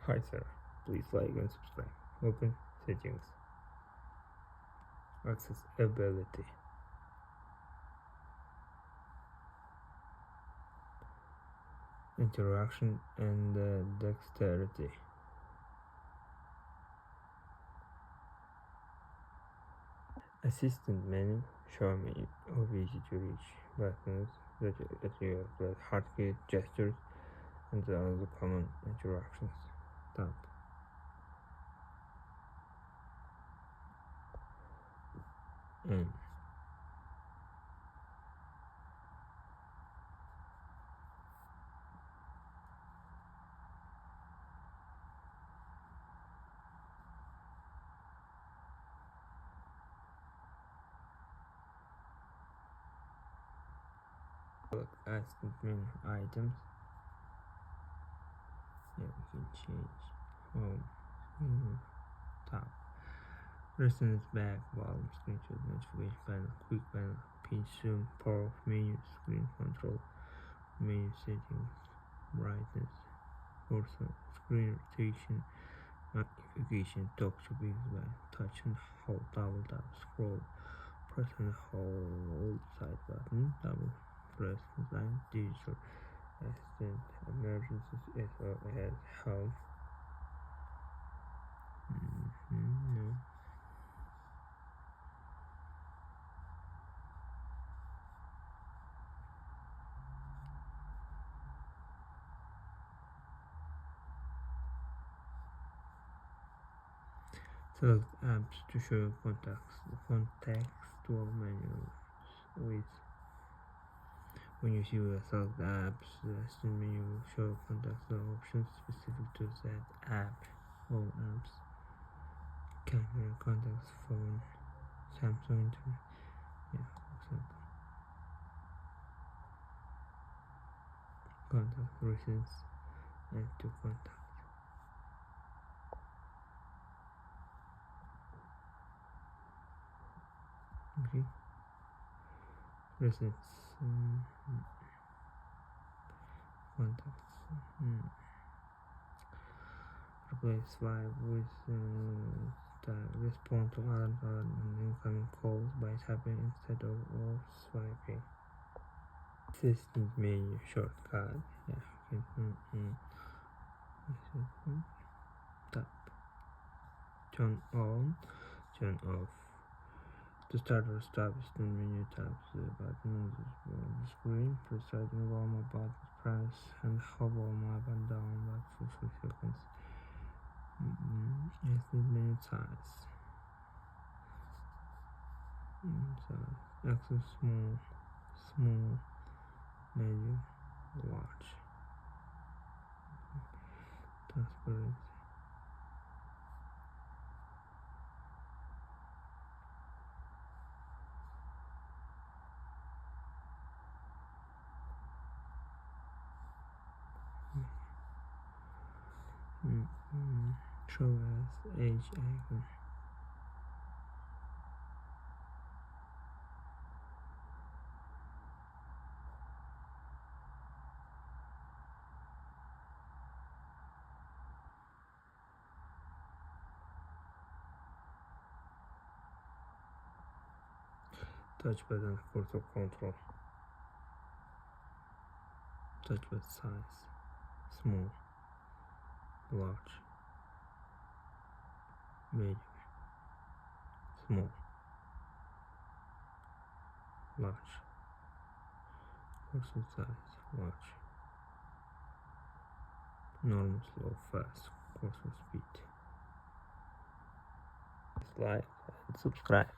Hi sir, please like and subscribe. Open settings. Accessibility. Interaction and dexterity. Assistant menu. Show menu of easy to reach buttons that you have hotkey gestures and the other common interactions. Tab. Assistant menu items. Yeah, we can change home. Top. Recent back, volume, screenshot, notification panel, quick panel, pinch zoom, power off menu, screen control, menu settings, brightness, cursor, screen rotation, notification, talk to big by touch and hold, double tap, scroll, press and hold side button, double press line, digital assistant, emergencies, SOS, home. No. Select apps to show contextual menus with. When you see select apps, the assistant menu will show contextual options specific to that app. All apps, camera, contacts, phone, Samsung Internet. Yeah, for example. Contact recents, add to contact. Okay. Recents, contacts. Replace Swipe with respond to other incoming calls by tapping instead of swiping. Assistant menu shortcut. Yeah. Tap. Turn on, turn off. To start or stop, assistant menu taps the button on the screen. Press right and warm up button. Press and hover up and down for 3 seconds. Assistant menu size. Access small, medium, large. Transparency. Show as age icon. Touch button for control. Touch button size. Small, large, medium, small, large. Cursor size, large. Normal, slow, fast. Cursor speed. Like and subscribe.